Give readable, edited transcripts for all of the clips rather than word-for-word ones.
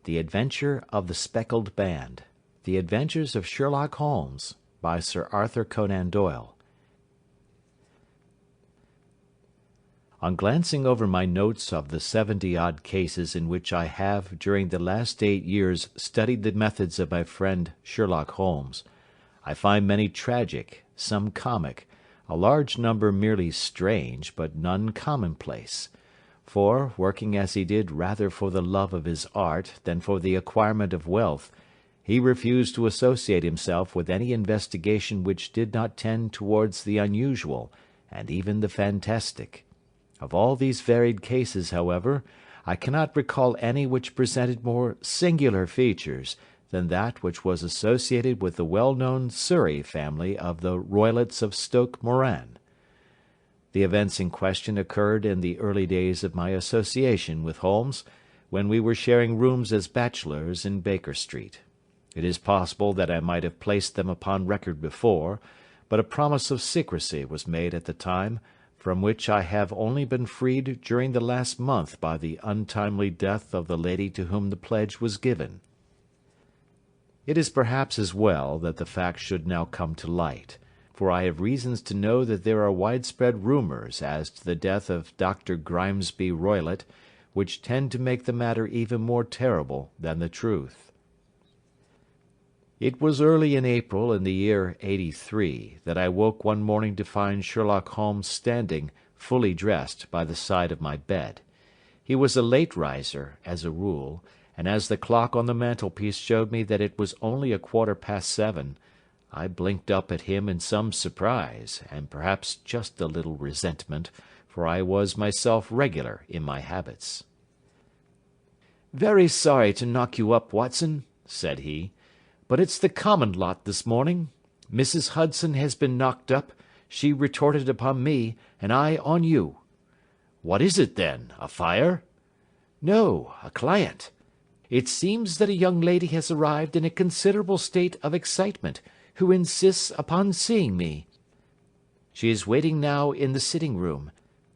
The Adventure of the Speckled Band. The Adventures of Sherlock Holmes, by Sir Arthur Conan Doyle. On glancing over my notes of the 70-odd cases in which I have during the last 8 years studied the methods of my friend Sherlock Holmes, I find many tragic, some comic, a large number merely strange, but none commonplace. For, working as he did rather for the love of his art than for the acquirement of wealth, he refused to associate himself with any investigation which did not tend towards the unusual, and even the fantastic. Of all these varied cases, however, I cannot recall any which presented more singular features than that which was associated with the well-known Surrey family of the Roylotts of Stoke Moran. The events in question occurred in the early days of my association with Holmes, when we were sharing rooms as bachelors in Baker Street. It is possible that I might have placed them upon record before, but a promise of secrecy was made at the time, from which I have only been freed during the last month by the untimely death of the lady to whom the pledge was given. It is perhaps as well that the fact should now come to light, for I have reasons to know that there are widespread rumours as to the death of Dr. Grimesby Roylott, which tend to make the matter even more terrible than the truth. It was early in April in the year '83 that I woke one morning to find Sherlock Holmes standing, fully dressed, by the side of my bed. He was a late riser, as a rule, and as the clock on the mantelpiece showed me that it was only 7:15, I blinked up at him in some surprise, and perhaps just a little resentment, for I was myself regular in my habits. "Very sorry to knock you up, Watson," said he, "but it's the common lot this morning. Mrs. Hudson has been knocked up, she retorted upon me, and I on you." "What is it, then? A fire?" "No, a client. It seems that a young lady has arrived in a considerable state of excitement, who insists upon seeing me. She is waiting now in the sitting-room.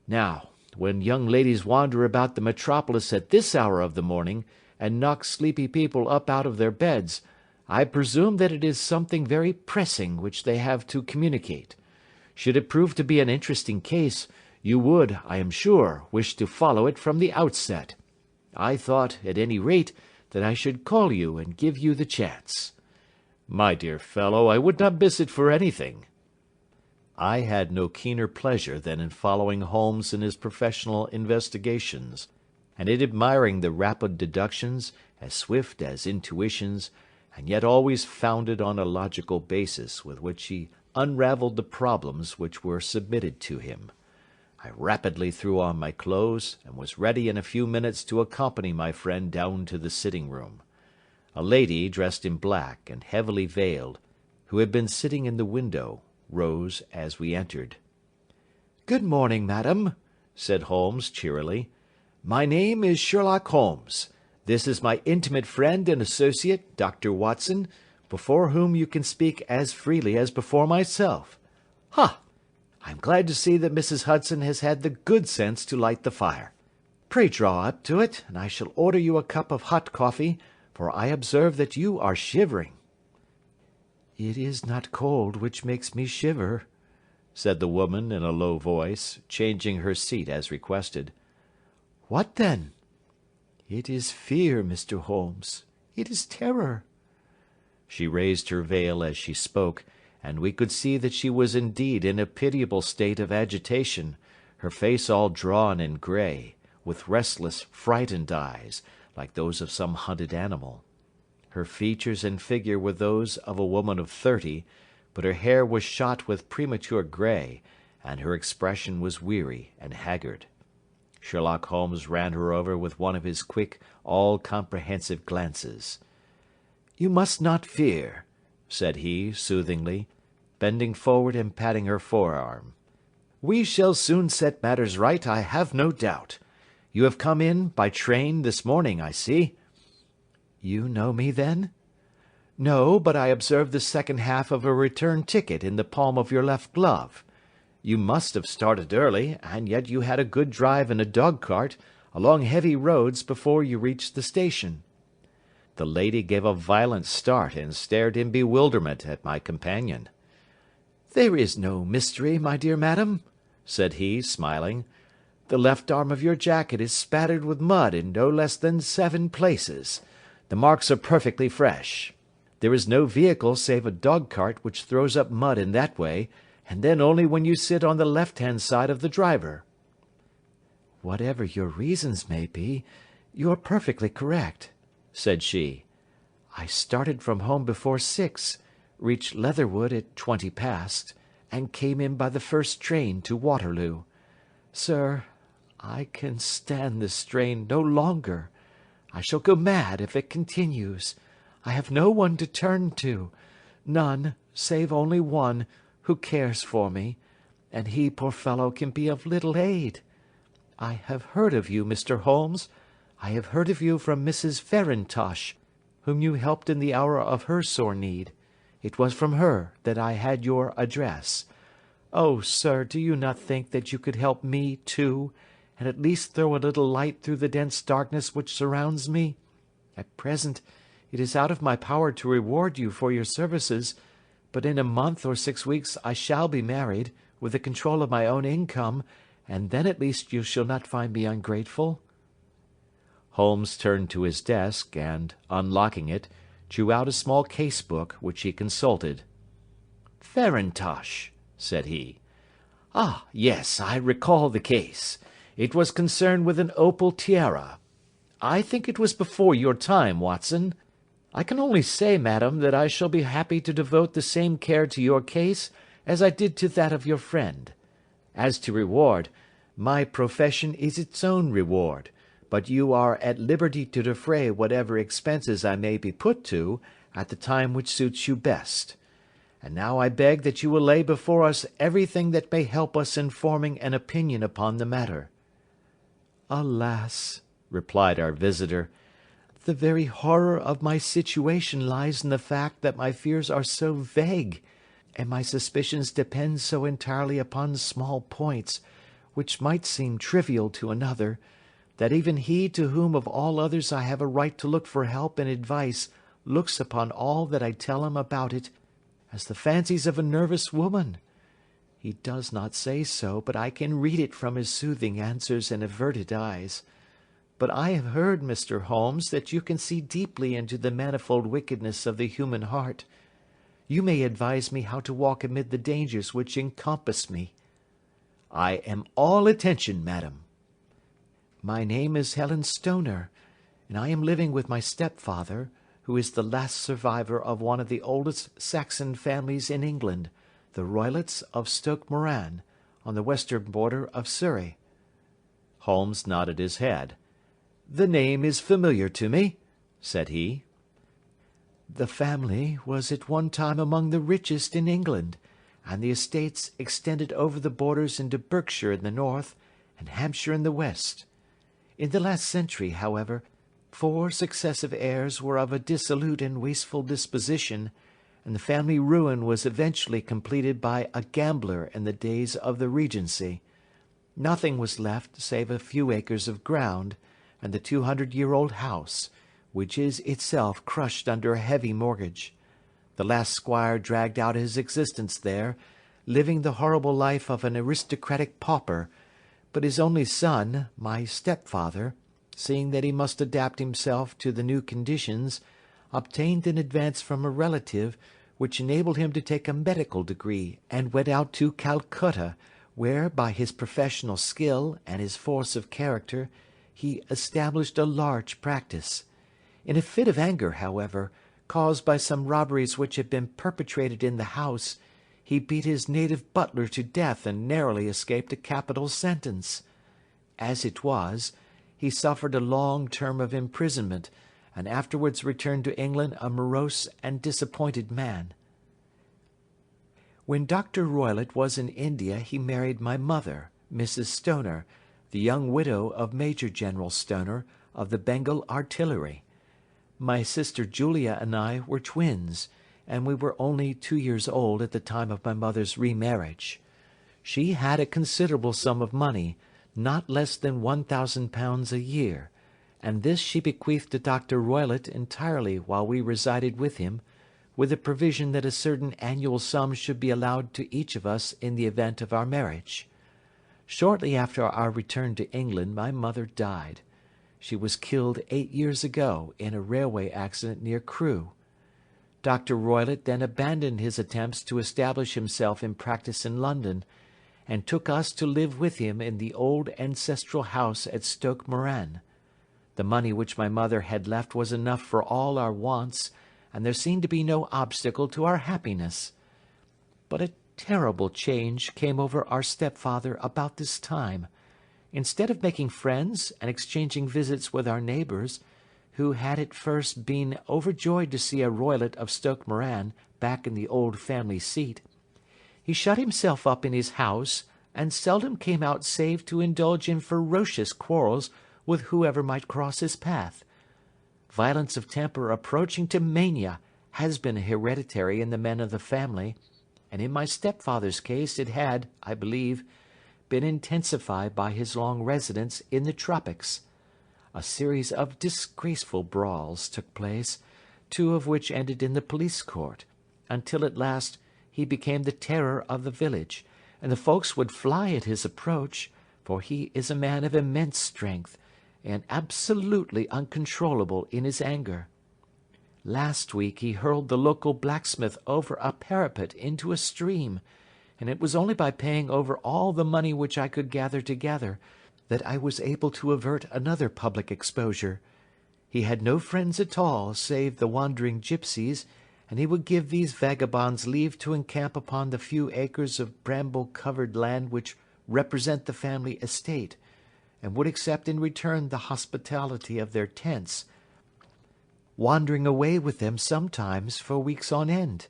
Now, when young ladies wander about the metropolis at this hour of the morning, and knock sleepy people up out of their beds, I presume that it is something very pressing which they have to communicate. Should it prove to be an interesting case, you would, I am sure, wish to follow it from the outset. I thought, at any rate, that I should call you and give you the chance." "My dear fellow, I would not miss it for anything." I had no keener pleasure than in following Holmes in his professional investigations, and in admiring the rapid deductions, as swift as intuitions, and yet always founded on a logical basis with which he unravelled the problems which were submitted to him. I rapidly threw on my clothes, and was ready in a few minutes to accompany my friend down to the sitting-room. A lady, dressed in black and heavily veiled, who had been sitting in the window, rose as we entered. "Good morning, madam," said Holmes cheerily. "My name is Sherlock Holmes. This is my intimate friend and associate, Dr. Watson, before whom you can speak as freely as before myself. Ha! I'm glad to see that Mrs. Hudson has had the good sense to light the fire. Pray draw up to it, and I shall order you a cup of hot coffee, for I observe that you are shivering." "It is not cold which makes me shiver," said the woman in a low voice, changing her seat as requested. "What then?" "It is fear, Mr. Holmes. It is terror." She raised her veil as she spoke, and we could see that she was indeed in a pitiable state of agitation, her face all drawn and grey, with restless, frightened eyes, like those of some hunted animal. Her features and figure were those of a woman of 30, but her hair was shot with premature grey, and her expression was weary and haggard. Sherlock Holmes ran her over with one of his quick, all-comprehensive glances. "You must not fear," said he, soothingly, bending forward and patting her forearm. "We shall soon set matters right, I have no doubt. You have come in by train this morning, I see." "You know me, then?" "No, but I observed the second half of a return ticket in the palm of your left glove. You must have started early, and yet you had a good drive in a dog-cart, along heavy roads, before you reached the station." The lady gave a violent start, and stared in bewilderment at my companion. "There is no mystery, my dear madam," said he, smiling. "The left arm of your jacket is spattered with mud in no less than 7 places. The marks are perfectly fresh. There is no vehicle save a dog-cart which throws up mud in that way, and then only when you sit on the left-hand side of the driver." "Whatever your reasons may be, you are perfectly correct," said she. "I started from home before 6, reached Leatherwood at 20 past, and came in by the first train to Waterloo. Sir, I can stand this strain no longer. I shall go mad if it continues. I have no one to turn to, none, save only one, who cares for me, and he, poor fellow, can be of little aid. I have heard of you, Mr. Holmes. I have heard of you from Mrs. Farintosh, whom you helped in the hour of her sore need. It was from her that I had your address. Oh, sir, do you not think that you could help me, too, and at least throw a little light through the dense darkness which surrounds me? At present, it is out of my power to reward you for your services, but in a month or 6 weeks I shall be married, with the control of my own income, and then at least you shall not find me ungrateful." Holmes turned to his desk, and, unlocking it, drew out a small case-book, which he consulted. "Farintosh," said he. "Ah, yes, I recall the case. It was concerned with an opal tiara. I think it was before your time, Watson. I can only say, madam, that I shall be happy to devote the same care to your case as I did to that of your friend. As to reward, my profession is its own reward, but you are at liberty to defray whatever expenses I may be put to, at the time which suits you best. And now I beg that you will lay before us everything that may help us in forming an opinion upon the matter." "Alas," replied our visitor, "the very horror of my situation lies in the fact that my fears are so vague, and my suspicions depend so entirely upon small points, which might seem trivial to another, that even he to whom of all others I have a right to look for help and advice looks upon all that I tell him about it as the fancies of a nervous woman. He does not say so, but I can read it from his soothing answers and averted eyes. But I have heard, Mr. Holmes, that you can see deeply into the manifold wickedness of the human heart. You may advise me how to walk amid the dangers which encompass me." "I am all attention, madam." "My name is Helen Stoner, and I am living with my stepfather, who is the last survivor of one of the oldest Saxon families in England, the Roylotts of Stoke Moran, on the western border of Surrey." Holmes nodded his head. "The name is familiar to me," said he. "The family was at one time among the richest in England, and the estates extended over the borders into Berkshire in the north, and Hampshire in the west. In the last century, however, 4 successive heirs were of a dissolute and wasteful disposition, and the family ruin was eventually completed by a gambler in the days of the Regency. Nothing was left save a few acres of ground, and the 200-year-old house, which is itself crushed under a heavy mortgage. The last squire dragged out his existence there, living the horrible life of an aristocratic pauper, but his only son, my stepfather, seeing that he must adapt himself to the new conditions, obtained an advance from a relative, which enabled him to take a medical degree, and went out to Calcutta, where, by his professional skill and his force of character, he established a large practice. In a fit of anger, however, caused by some robberies which had been perpetrated in the house, he beat his native butler to death and narrowly escaped a capital sentence. As it was, he suffered a long term of imprisonment, and afterwards returned to England a morose and disappointed man. When Dr. Roylott was in India he married my mother, Mrs. Stoner, the young widow of Major General Stoner, of the Bengal Artillery. My sister Julia and I were twins, and we were only 2 years old at the time of my mother's remarriage. She had a considerable sum of money, not less than £1,000 a year, and this she bequeathed to Dr. Roylott entirely while we resided with him, with the provision that a certain annual sum should be allowed to each of us in the event of our marriage. Shortly after our return to England my mother died. She was killed 8 years ago in a railway accident near Crewe. Dr. Roylott then abandoned his attempts to establish himself in practice in London, and took us to live with him in the old ancestral house at Stoke Moran. The money which my mother had left was enough for all our wants, and there seemed to be no obstacle to our happiness. But a terrible change came over our stepfather about this time. Instead of making friends and exchanging visits with our neighbours, who had at first been overjoyed to see a Roylott of Stoke Moran back in the old family seat, he shut himself up in his house, and seldom came out save to indulge in ferocious quarrels with whoever might cross his path. Violence of temper approaching to mania has been hereditary in the men of the family, and in my stepfather's case it had, I believe, been intensified by his long residence in the tropics. A series of disgraceful brawls took place, 2 of which ended in the police court, until at last he became the terror of the village, and the folks would fly at his approach, for he is a man of immense strength, and absolutely uncontrollable in his anger. Last week he hurled the local blacksmith over a parapet into a stream, and it was only by paying over all the money which I could gather together that I was able to avert another public exposure. He had no friends at all save the wandering gipsies, and he would give these vagabonds leave to encamp upon the few acres of bramble-covered land which represent the family estate, and would accept in return the hospitality of their tents, wandering away with them sometimes for weeks on end.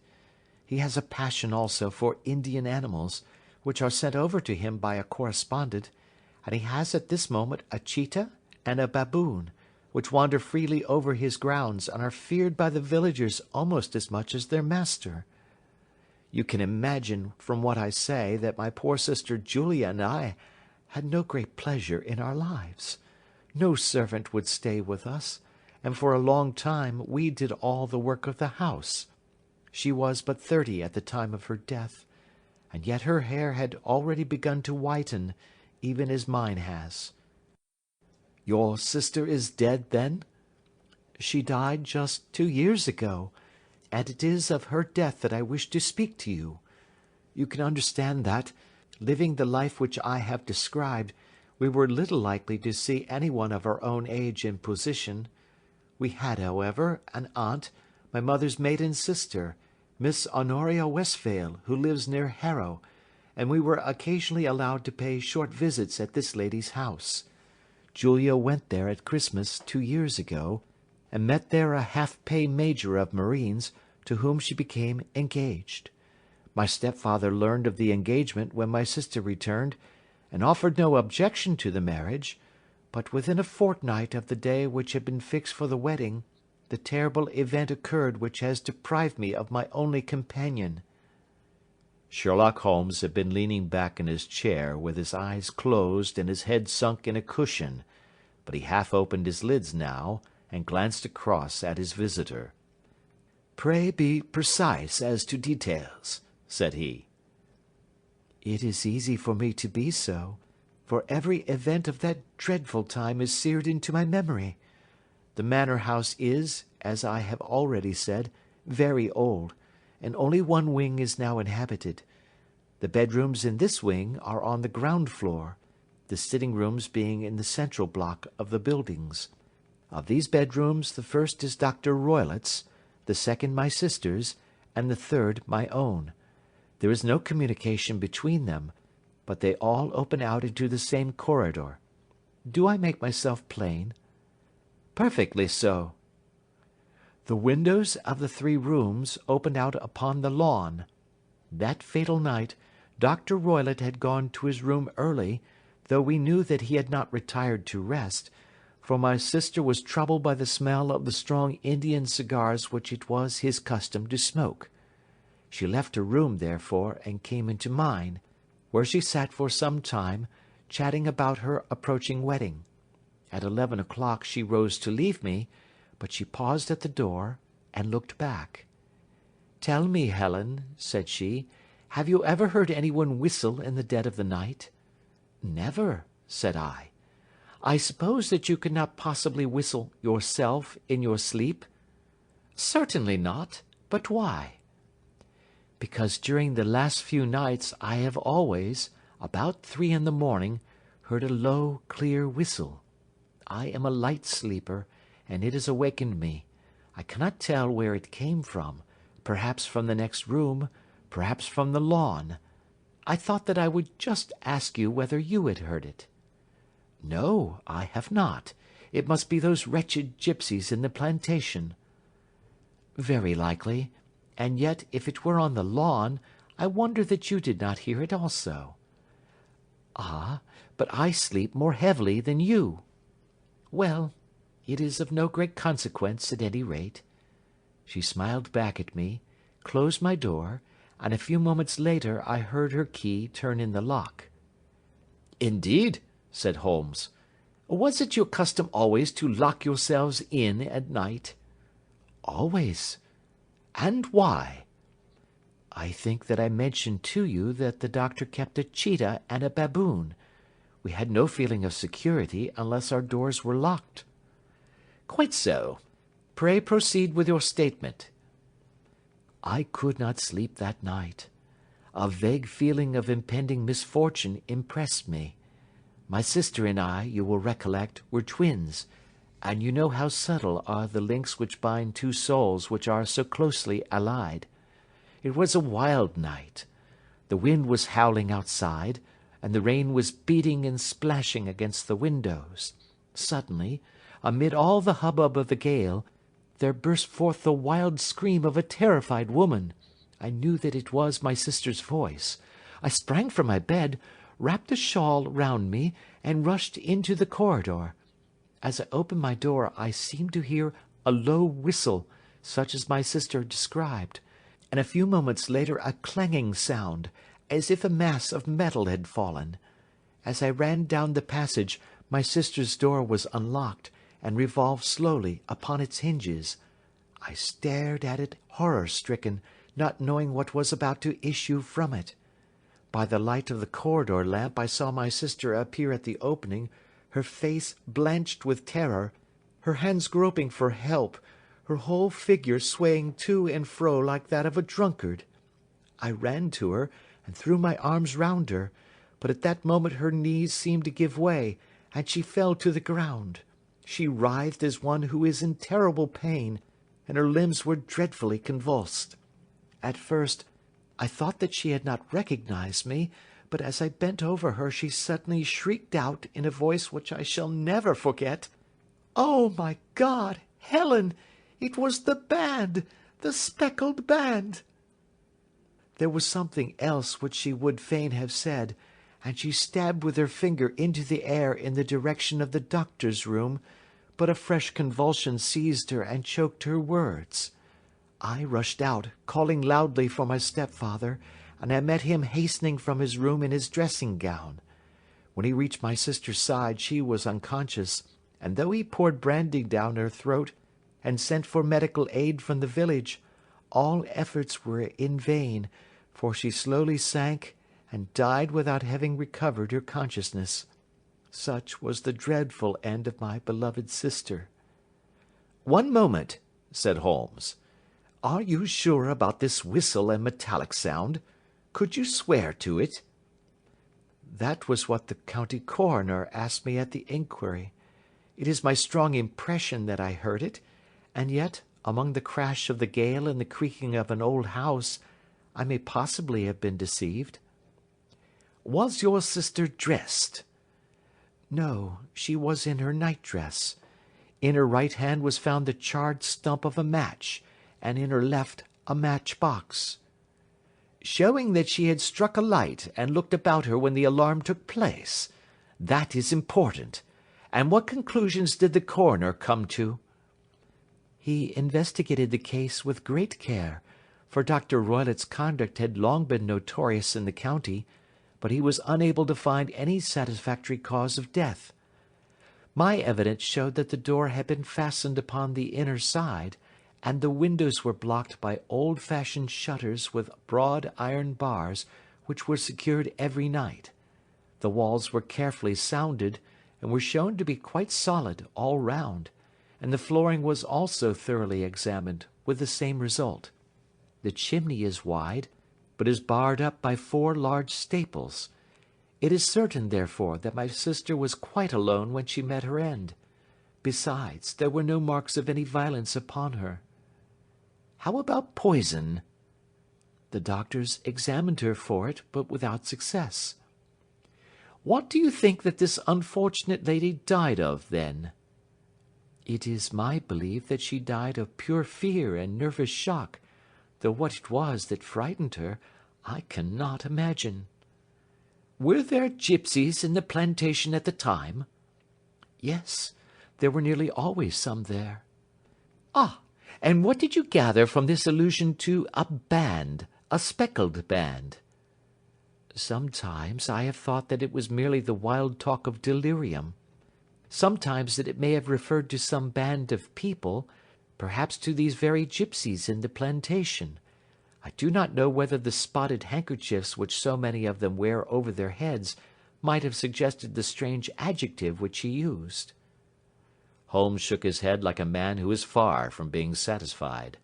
He has a passion also for Indian animals, which are sent over to him by a correspondent, and he has at this moment a cheetah and a baboon, which wander freely over his grounds and are feared by the villagers almost as much as their master. You can imagine from what I say that my poor sister Julia and I had no great pleasure in our lives. No servant would stay with us, and for a long time we did all the work of the house. She was but 30 at the time of her death, and yet her hair had already begun to whiten, even as mine has. Your sister is dead, then? She died just 2 years ago, and it is of her death that I wish to speak to you. You can understand that, living the life which I have described, we were little likely to see anyone of our own age and position. We had, however, an aunt, my mother's maiden sister, Miss Honoria Westphail, who lives near Harrow, and we were occasionally allowed to pay short visits at this lady's house. Julia went there at Christmas 2 years ago, and met there a half-pay major of marines, to whom she became engaged. My stepfather learned of the engagement when my sister returned, and offered no objection to the marriage, but within a fortnight of the day which had been fixed for the wedding, the terrible event occurred which has deprived me of my only companion." Sherlock Holmes had been leaning back in his chair with his eyes closed and his head sunk in a cushion, but he half opened his lids now and glanced across at his visitor. "Pray be precise as to details," said he. "It is easy for me to be so, for every event of that dreadful time is seared into my memory. The manor house is, as I have already said, very old, and only one wing is now inhabited. The bedrooms in this wing are on the ground floor, the sitting rooms being in the central block of the buildings. Of these bedrooms the first is Dr. Roylott's, the second my sister's, and the third my own. There is no communication between them, but they all open out into the same corridor. Do I make myself plain?" "Perfectly so." "The windows of the 3 rooms opened out upon the lawn. That fatal night, Dr. Roylott had gone to his room early, though we knew that he had not retired to rest, for my sister was troubled by the smell of the strong Indian cigars which it was his custom to smoke. She left her room, therefore, and came into mine, where she sat for some time, chatting about her approaching wedding. At 11 o'clock she rose to leave me, but she paused at the door and looked back. "Tell me, Helen," said she, "have you ever heard anyone whistle in the dead of the night?" "Never," said I. "I suppose that you could not possibly whistle yourself in your sleep?" "Certainly not. But why?" "Because during the last few nights I have always, about 3 in the morning, heard a low, clear whistle. I am a light sleeper, and it has awakened me. I cannot tell where it came from, perhaps from the next room, perhaps from the lawn. I thought that I would just ask you whether you had heard it." "No, I have not. It must be those wretched gipsies in the plantation." "Very likely, and yet if it were on the lawn, I wonder that you did not hear it also." "Ah, but I sleep more heavily than you." "Well, it is of no great consequence at any rate." She smiled back at me, closed my door, and a few moments later I heard her key turn in the lock. "Indeed," said Holmes. "Was it your custom always to lock yourselves in at night?" "Always." "And why?" "I think that I mentioned to you that the doctor kept a cheetah and a baboon. We had no feeling of security unless our doors were locked." "Quite so. Pray proceed with your statement." "I could not sleep that night. A vague feeling of impending misfortune impressed me. My sister and I, you will recollect, were twins, and you know how subtle are the links which bind two souls which are so closely allied. It was a wild night. The wind was howling outside, and the rain was beating and splashing against the windows. Suddenly, amid all the hubbub of the gale, there burst forth the wild scream of a terrified woman. I knew that it was my sister's voice. I sprang from my bed, wrapped a shawl round me, and rushed into the corridor. As I opened my door I seemed to hear a low whistle, such as my sister described, and a few moments later a clanging sound, as if a mass of metal had fallen. As I ran down the passage my sister's door was unlocked, and revolved slowly upon its hinges. I stared at it horror-stricken, not knowing what was about to issue from it. By the light of the corridor lamp I saw my sister appear at the opening, her face blanched with terror, her hands groping for help, her whole figure swaying to and fro like that of a drunkard. I ran to her, and threw my arms round her, but at that moment her knees seemed to give way, and she fell to the ground. She writhed as one who is in terrible pain, and her limbs were dreadfully convulsed. At first I thought that she had not recognized me, but as I bent over her she suddenly shrieked out in a voice which I shall never forget, "Oh, my God, Helen! It was the band! The Speckled Band!" There was something else which she would fain have said, and she stabbed with her finger into the air in the direction of the doctor's room, but a fresh convulsion seized her and choked her words. I rushed out, calling loudly for my stepfather, and I met him hastening from his room in his dressing-gown. When he reached my sister's side she was unconscious, and though he poured brandy down her throat and sent for medical aid from the village, all efforts were in vain, for she slowly sank and died without having recovered her consciousness. Such was the dreadful end of my beloved sister. "One moment," said Holmes. "Are you sure about this whistle and metallic sound? Could you swear to it?" "That was what the county coroner asked me at the inquiry. It is my strong impression that I heard it, and yet, among the crash of the gale and the creaking of an old house, I may possibly have been deceived." "Was your sister dressed?" "No, she was in her night-dress. In her right hand was found the charred stump of a match, and in her left a match-box." "Showing that she had struck a light and looked about her when the alarm took place. That is important. And what conclusions did the coroner come to?" "He investigated the case with great care, for Dr. Roylott's conduct had long been notorious in the county, but he was unable to find any satisfactory cause of death." My evidence showed that the door had been fastened upon the inner side, and the windows were blocked by old-fashioned shutters with broad iron bars, which were secured every night. The walls were carefully sounded, and were shown to be quite solid all round, and the flooring was also thoroughly examined, with the same result. The chimney is wide, but is barred up by 4 large staples. It is certain, therefore, that my sister was quite alone when she met her end. Besides, there were no marks of any violence upon her. How about poison? The doctors examined her for it, but without success. What do you think that this unfortunate lady died of, then? It is my belief that she died of pure fear and nervous shock, though what it was that frightened her, I cannot imagine. Were there gipsies in the plantation at the time? Yes, there were nearly always some there. Ah, and what did you gather from this allusion to a band, a speckled band? Sometimes I have thought that it was merely the wild talk of delirium. Sometimes that it may have referred to some band of people, perhaps to these very gipsies in the plantation. I do not know whether the spotted handkerchiefs which so many of them wear over their heads might have suggested the strange adjective which he used. Holmes shook his head like a man who is far from being satisfied.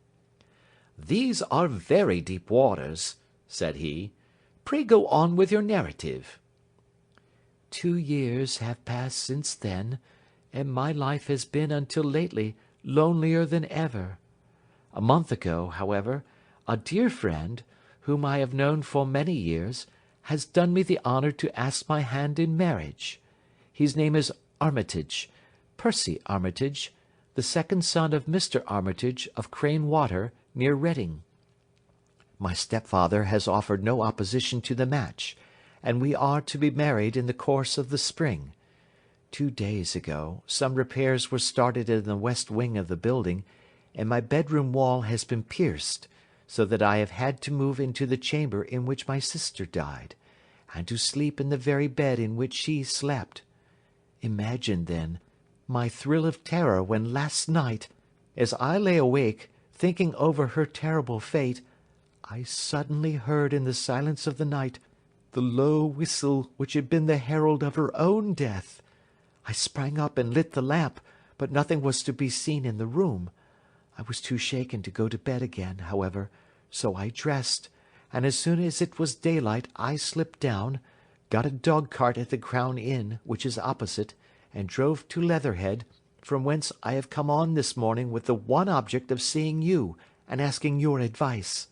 "These are very deep waters," said he. "Pray go on with your narrative." 2 years have passed since then, and my life has been until lately lonelier than ever. A month ago, however, a dear friend, whom I have known for many years, has done me the honour to ask my hand in marriage. His name is Armitage, Percy Armitage, the second son of Mr. Armitage of Crane Water, near Reading. My stepfather has offered no opposition to the match, and we are to be married in the course of the spring. 2 days ago, some repairs were started in the west wing of the building, and my bedroom wall has been pierced, so that I have had to move into the chamber in which my sister died, and to sleep in the very bed in which she slept. Imagine, then, my thrill of terror when last night, as I lay awake, thinking over her terrible fate, I suddenly heard in the silence of the night the low whistle which had been the herald of her own death. I sprang up and lit the lamp, but nothing was to be seen in the room. I was too shaken to go to bed again, however, so I dressed, and as soon as it was daylight I slipped down, got a dog-cart at the Crown Inn, which is opposite, and drove to Leatherhead, from whence I have come on this morning with the one object of seeing you and asking your advice.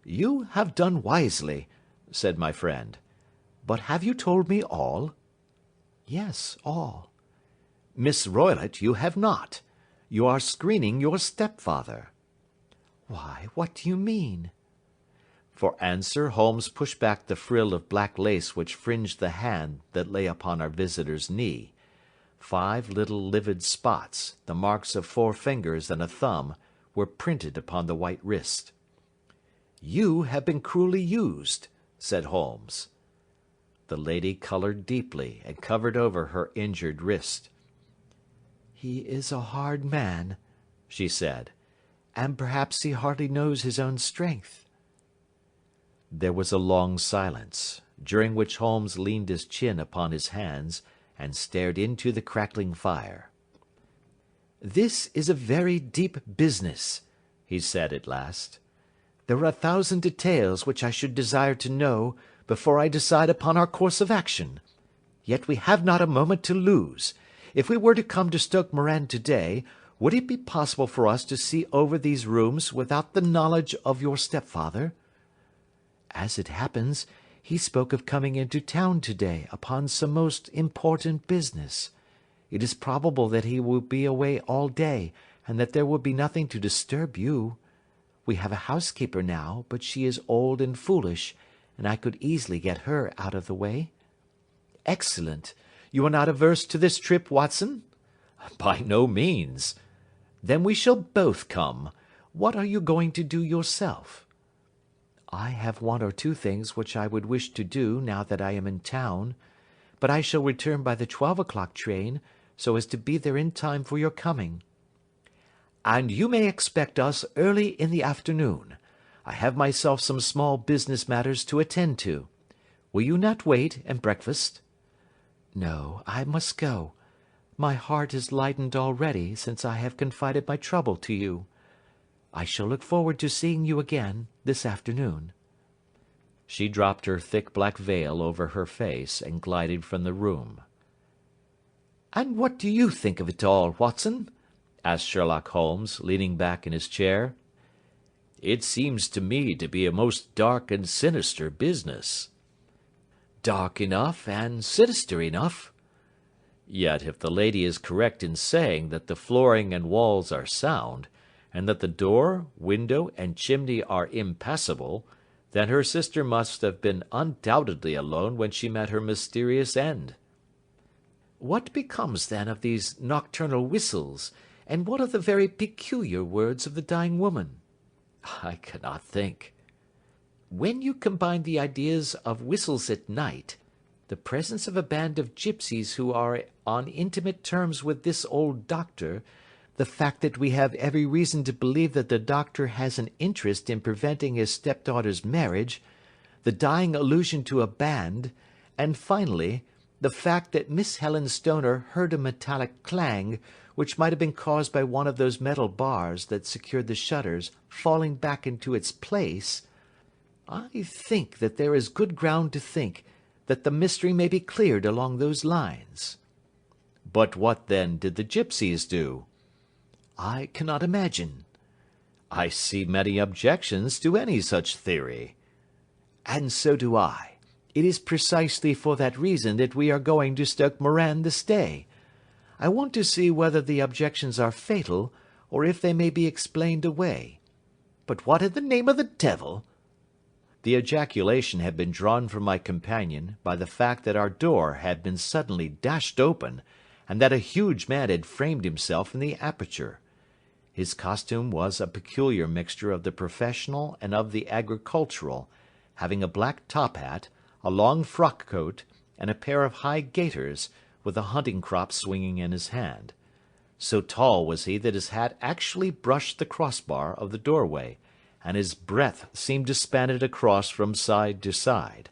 You have done wisely, said my friend. But have you told me all? Yes, all. Miss Roylott, you have not. You are screening your stepfather. Why, what do you mean? For answer, Holmes pushed back the frill of black lace which fringed the hand that lay upon our visitor's knee. 5 little livid spots, the marks of 4 fingers and a thumb, were printed upon the white wrist. You have been cruelly used, said Holmes. The lady coloured deeply and covered over her injured wrist. He is a hard man, she said, and perhaps he hardly knows his own strength. There was a long silence, during which Holmes leaned his chin upon his hands and stared into the crackling fire. This is a very deep business, he said at last. There are 1,000 details which I should desire to know before I decide upon our course of action. Yet we have not a moment to lose. If we were to come to Stoke Moran today, would it be possible for us to see over these rooms without the knowledge of your stepfather? As it happens, he spoke of coming into town today upon some most important business. It is probable that he will be away all day, and that there will be nothing to disturb you. We have a housekeeper now, but she is old and foolish, and I could easily get her out of the way. Excellent. You are not averse to this trip, Watson? By no means. Then we shall both come. What are you going to do yourself? I have 1 or 2 things which I would wish to do now that I am in town, but I shall return by the 12 o'clock train, so as to be there in time for your coming. And you may expect us early in the afternoon. I have myself some small business matters to attend to. Will you not wait and breakfast? No, I must go. My heart is lightened already since I have confided my trouble to you. I shall look forward to seeing you again this afternoon. She dropped her thick black veil over her face and glided from the room. "And what do you think of it all, Watson?" asked Sherlock Holmes, leaning back in his chair. "It seems to me to be a most dark and sinister business." "Dark enough and sinister enough." "Yet if the lady is correct in saying that the flooring and walls are sound, and that the door, window, and chimney are impassable, then her sister must have been undoubtedly alone when she met her mysterious end." "What becomes, then, of these nocturnal whistles, and what of the very peculiar words of the dying woman?" "I cannot think." "When you combine the ideas of whistles at night, the presence of a band of gipsies who are on intimate terms with this old doctor, the fact that we have every reason to believe that the doctor has an interest in preventing his stepdaughter's marriage, the dying allusion to a band, and finally, the fact that Miss Helen Stoner heard a metallic clang, which might have been caused by one of those metal bars that secured the shutters falling back into its place, I think that there is good ground to think that the mystery may be cleared along those lines." "But what, then, did the gipsies do?" "I cannot imagine." "I see many objections to any such theory." "And so do I. It is precisely for that reason that we are going to Stoke Moran this day. I want to see whether the objections are fatal, or if they may be explained away. But what in the name of the devil—" The ejaculation had been drawn from my companion by the fact that our door had been suddenly dashed open, and that a huge man had framed himself in the aperture. His costume was a peculiar mixture of the professional and of the agricultural, having a black top hat, a long frock coat, and a pair of high gaiters, with a hunting crop swinging in his hand. So tall was he that his hat actually brushed the crossbar of the doorway, and his breadth seemed to span it across from side to side.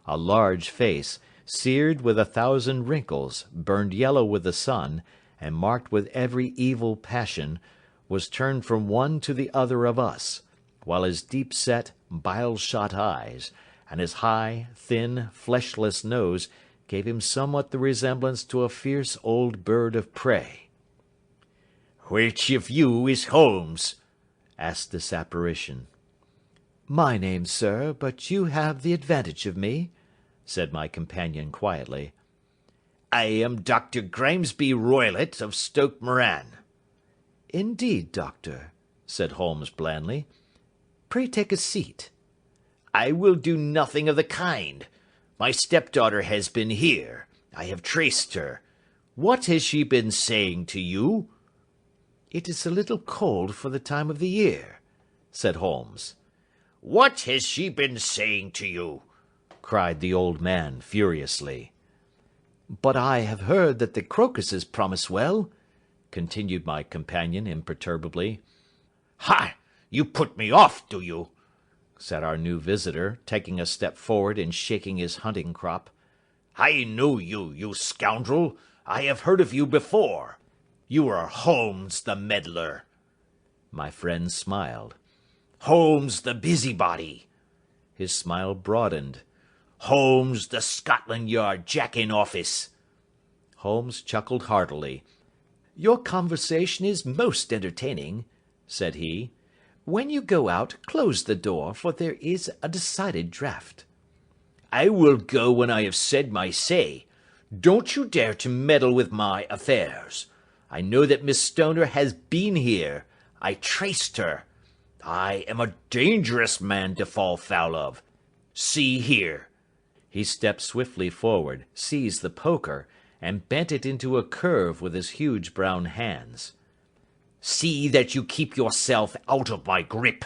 A large face, seared with 1,000 wrinkles, burned yellow with the sun, and marked with every evil passion, was turned from one to the other of us, while his deep-set, bile-shot eyes, and his high, thin, fleshless nose gave him somewhat the resemblance to a fierce old bird of prey. "Which of you is Holmes?" asked this apparition. "My name, sir, but you have the advantage of me," said my companion quietly. "I am Dr. Grimesby Roylott of Stoke Moran." "Indeed, doctor," said Holmes blandly. "Pray take a seat." "I will do nothing of the kind. My stepdaughter has been here. I have traced her. What has she been saying to you?" "It is a little cold for the time of the year," said Holmes. "What has she been saying to you?" cried the old man furiously. "But I have heard that the crocuses promise well," continued my companion imperturbably. "Ha! You put me off, do you?" said our new visitor, taking a step forward and shaking his hunting crop. "I know you, you scoundrel. I have heard of you before. You are Holmes the meddler." My friend smiled. "Holmes the busybody." His smile broadened. "Holmes the Scotland Yard Jack-in-Office." Holmes chuckled heartily. "Your conversation is most entertaining," said he. "When you go out, close the door, for there is a decided draught." "I will go when I have said my say. Don't you dare to meddle with my affairs. I know that Miss Stoner has been here. I traced her. I am a dangerous man to fall foul of. See here." He stepped swiftly forward, seized the poker, and bent it into a curve with his huge brown hands. "See that you keep yourself out of my grip,"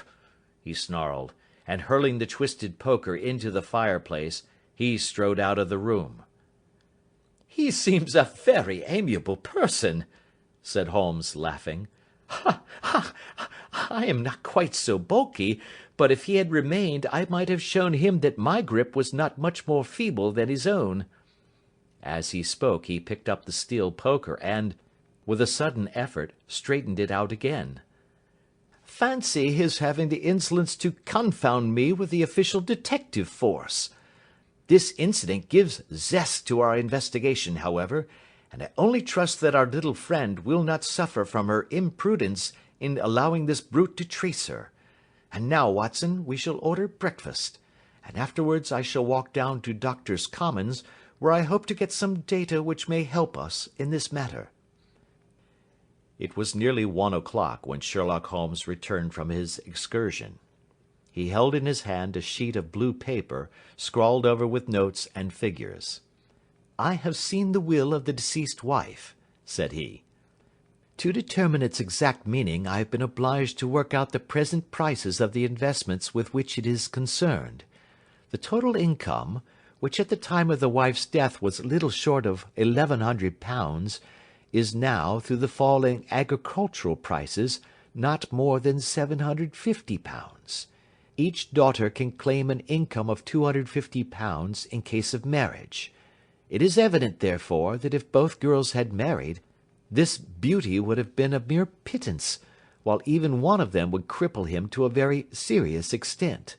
he snarled, and hurling the twisted poker into the fireplace, he strode out of the room. "He seems a very amiable person," said Holmes, laughing. "Ha, ha! I am not quite so bulky, but if he had remained I might have shown him that my grip was not much more feeble than his own." As he spoke he picked up the steel poker and, with a sudden effort, straightened it out again. "Fancy his having the insolence to confound me with the official detective force! This incident gives zest to our investigation, however, and I only trust that our little friend will not suffer from her imprudence in allowing this brute to trace her. And now, Watson, we shall order breakfast, and afterwards I shall walk down to Doctors' Commons, where I hope to get some data which may help us in this matter." It was nearly 1 o'clock when Sherlock Holmes returned from his excursion. He held in his hand a sheet of blue paper, scrawled over with notes and figures. "I have seen the will of the deceased wife," said he. "To determine its exact meaning I have been obliged to work out the present prices of the investments with which it is concerned. The total income, which at the time of the wife's death was little short of £1,100, is now, through the fall in agricultural prices, not more than £750. Each daughter can claim an income of £250 in case of marriage. It is evident, therefore, that if both girls had married, this beauty would have been a mere pittance, while even one of them would cripple him to a very serious extent.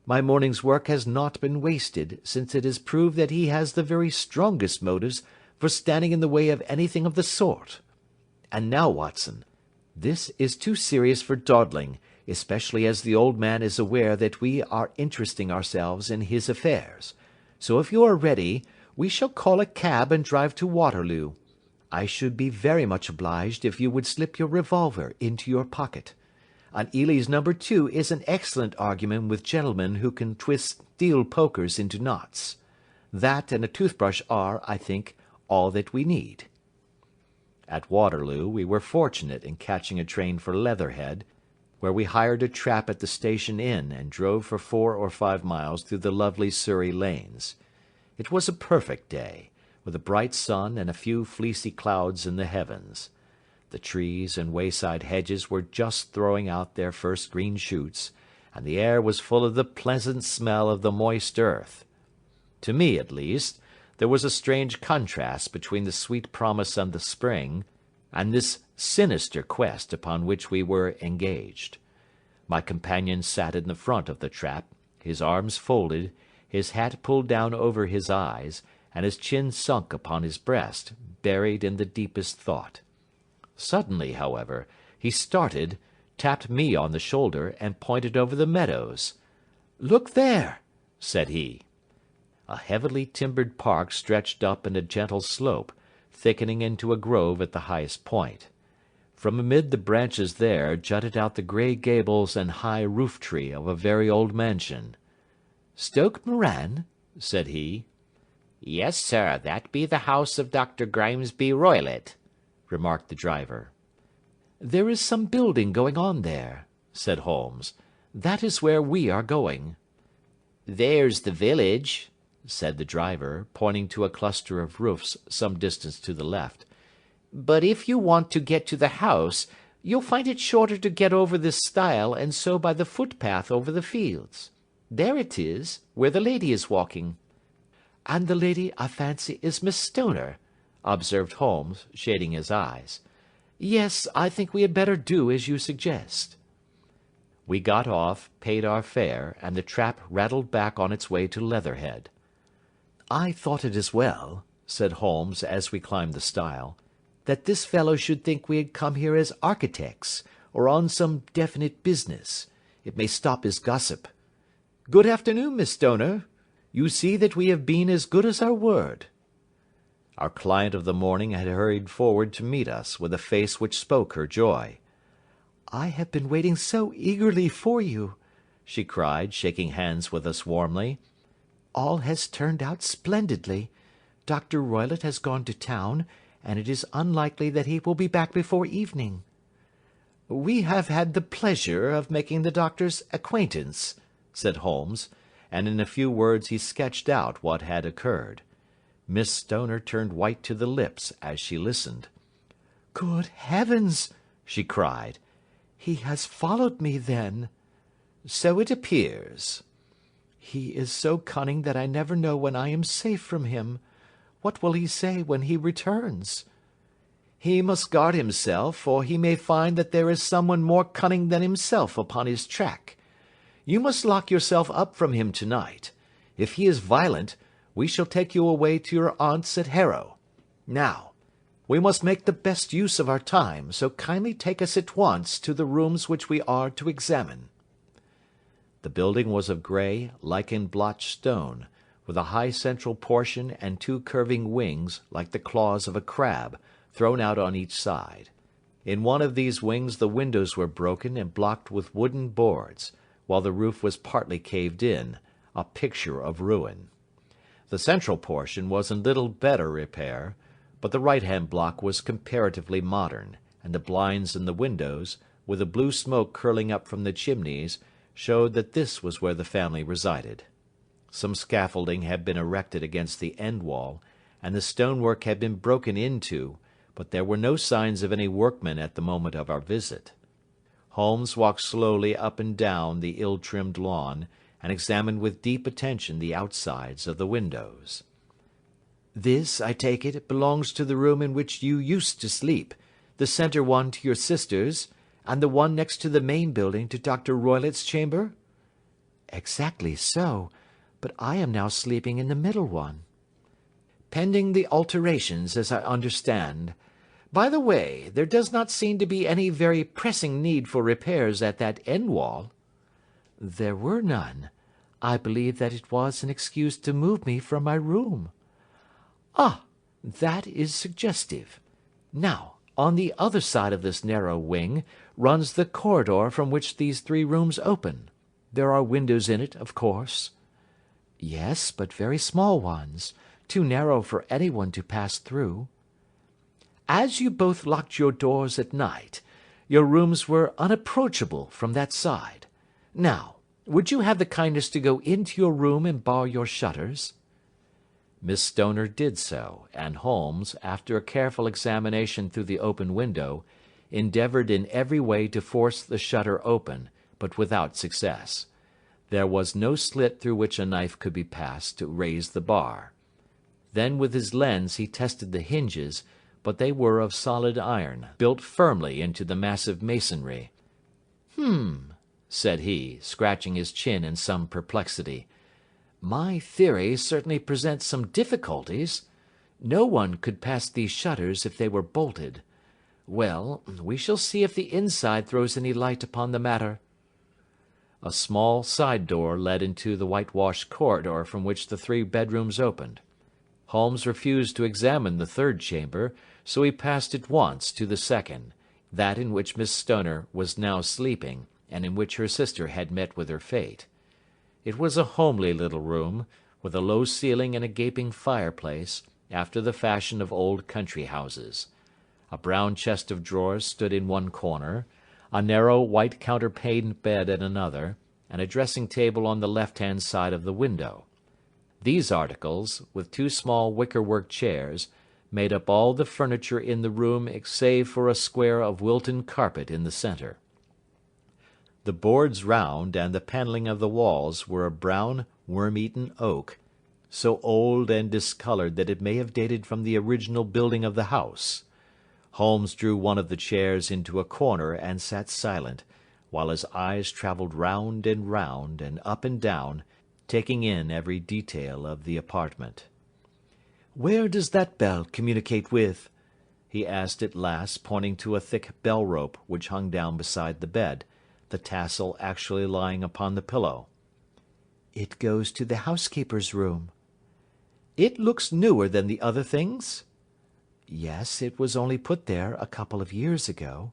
My morning's work has not been wasted, since it has proved that he has the very strongest motives for standing in the way of anything of the sort. And now, Watson, this is too serious for dawdling, especially as the old man is aware that we are interesting ourselves in his affairs. So if you are ready, we shall call a cab and drive to Waterloo. I should be very much obliged if you would slip your revolver into your pocket. An Ely's No. 2 is an excellent argument with gentlemen who can twist steel pokers into knots. That and a toothbrush are, I think, all that we need." At Waterloo we were fortunate in catching a train for Leatherhead, where we hired a trap at the station inn and drove for 4 or 5 miles through the lovely Surrey lanes. It was a perfect day, with a bright sun and a few fleecy clouds in the heavens. The trees and wayside hedges were just throwing out their first green shoots, and the air was full of the pleasant smell of the moist earth. To me, at least, there was a strange contrast between the sweet promise of the spring and this sinister quest upon which we were engaged. My companion sat in the front of the trap, his arms folded, his hat pulled down over his eyes, and his chin sunk upon his breast, buried in the deepest thought. Suddenly, however, he started, tapped me on the shoulder, and pointed over the meadows. "Look there," said he. A heavily timbered park stretched up in a gentle slope, thickening into a grove at the highest point. From amid the branches there jutted out the grey gables and high roof-tree of a very old mansion. "Stoke Moran?" said he. "Yes, sir, that be the house of Dr. Grimesby Roylott," remarked the driver. "There is some building going on there," said Holmes. "That is where we are going." "There's the village," said the driver, pointing to a cluster of roofs some distance to the left. "But if you want to get to the house, you'll find it shorter to get over this stile and so by the footpath over the fields. There it is, where the lady is walking." "And the lady, I fancy, is Miss Stoner," observed Holmes, shading his eyes. "Yes, I think we had better do as you suggest." We got off, paid our fare, and the trap rattled back on its way to Leatherhead. "I thought it as well," said Holmes as we climbed the stile, "that this fellow should think we had come here as architects, or on some definite business. It may stop his gossip. Good afternoon, Miss Stoner. You see that we have been as good as our word." Our client of the morning had hurried forward to meet us, with a face which spoke her joy. "I have been waiting so eagerly for you," she cried, shaking hands with us warmly. "All has turned out splendidly. Dr. Roylott has gone to town, and it is unlikely that he will be back before evening." "We have had the pleasure of making the doctor's acquaintance," said Holmes, and in a few words he sketched out what had occurred. Miss Stoner turned white to the lips as she listened. "Good heavens!" she cried. "He has followed me, then?" "So it appears." "He is so cunning that I never know when I am safe from him. What will he say when he returns?" "He must guard himself, for he may find that there is someone more cunning than himself upon his track. You must lock yourself up from him tonight. If he is violent, we shall take you away to your aunt's at Harrow. Now, we must make the best use of our time, so kindly take us at once to the rooms which we are to examine." The building was of grey, lichen-blotched stone, with a high central portion and two curving wings, like the claws of a crab, thrown out on each side. In one of these wings the windows were broken and blocked with wooden boards, while the roof was partly caved in, a picture of ruin. The central portion was in little better repair, but the right-hand block was comparatively modern, and the blinds in the windows, with the blue smoke curling up from the chimneys, showed that this was where the family resided. Some scaffolding had been erected against the end wall, and the stonework had been broken into, but there were no signs of any workmen at the moment of our visit. Holmes walked slowly up and down the ill-trimmed lawn, and examined with deep attention the outsides of the windows. "This, I take it, belongs to the room in which you used to sleep, the centre one to your sister's, and the one next to the main building to Dr. Roylott's chamber?" "Exactly so, but I am now sleeping in the middle one." "Pending the alterations, as I understand. By the way, there does not seem to be any very pressing need for repairs at that end wall." "There were none. I believe that it was an excuse to move me from my room." "Ah, that is suggestive. Now, on the other side of this narrow wing runs the corridor from which these three rooms open. There are windows in it, of course." "Yes, but very small ones, too narrow for anyone to pass through." "As you both locked your doors at night, your rooms were unapproachable from that side. Now, would you have the kindness to go into your room and bar your shutters?" Miss Stoner did so, and Holmes, after a careful examination through the open window, endeavoured in every way to force the shutter open, but without success. There was no slit through which a knife could be passed to raise the bar. Then with his lens he tested the hinges, but they were of solid iron, built firmly into the massive masonry. Said he, scratching his chin in some perplexity. "My theory certainly presents some difficulties. No one could pass these shutters if they were bolted. Well, we shall see if the inside throws any light upon the matter." A small side door led into the whitewashed corridor from which the three bedrooms opened. Holmes refused to examine the third chamber, so he passed at once to the second, that in which Miss Stoner was now sleeping, and in which her sister had met with her fate. It was a homely little room, with a low ceiling and a gaping fireplace, after the fashion of old country houses. A brown chest of drawers stood in one corner, a narrow white counterpaned bed in another, and a dressing-table on the left-hand side of the window. These articles, with two small wicker-work chairs, made up all the furniture in the room save for a square of Wilton carpet in the centre. The boards round and the panelling of the walls were of brown, worm-eaten oak, so old and discoloured that it may have dated from the original building of the house. Holmes drew one of the chairs into a corner and sat silent, while his eyes travelled round and up and down, taking in every detail of the apartment. "Where does that bell communicate with?" he asked at last, pointing to a thick bell-rope which hung down beside the bed, the tassel actually lying upon the pillow. "It goes to the housekeeper's room." "It looks newer than the other things?" "Yes, it was only put there a couple of years ago."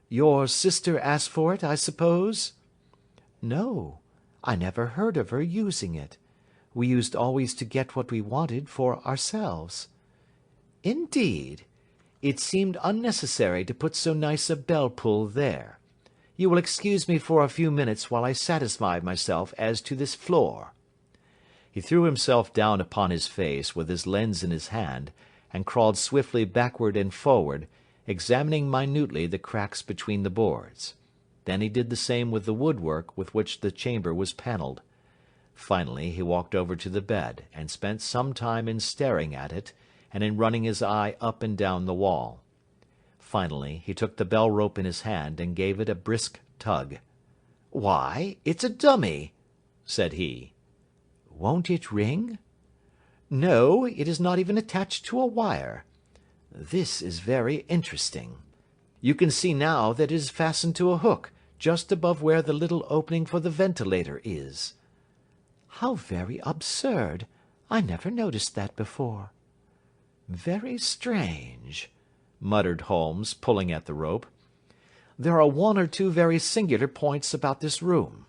"Your sister asked for it, I suppose?" "No, I never heard of her using it. We used always to get what we wanted for ourselves." "Indeed! It seemed unnecessary to put so nice a bell-pull there. You will excuse me for a few minutes while I satisfy myself as to this floor." He threw himself down upon his face with his lens in his hand, and crawled swiftly backward and forward, examining minutely the cracks between the boards. Then he did the same with the woodwork with which the chamber was panelled. Finally he walked over to the bed, and spent some time in staring at it, and in running his eye up and down the wall. Finally he took the bell-rope in his hand, and gave it a brisk tug. "Why, it's a dummy," said he. "Won't it ring?" "No, it is not even attached to a wire. This is very interesting. You can see now that it is fastened to a hook, just above where the little opening for the ventilator is." "How very absurd! I never noticed that before." "Very strange," muttered Holmes, pulling at the rope. "There are one or two very singular points about this room.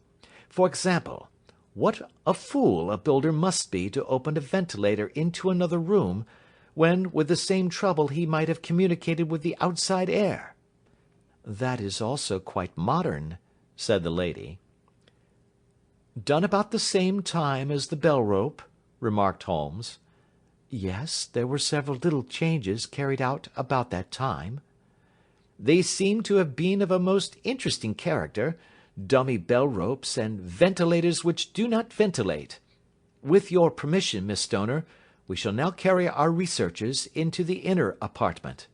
For example, what a fool a builder must be to open a ventilator into another room, when with the same trouble he might have communicated with the outside air." "That is also quite modern," said the lady. "Done about the same time as the bell-rope," remarked Holmes. "Yes, there were several little changes carried out about that time." "They seem to have been of a most interesting character, dummy bell-ropes, and ventilators which do not ventilate. With your permission, Miss Stoner, we shall now carry our researches into the inner apartment."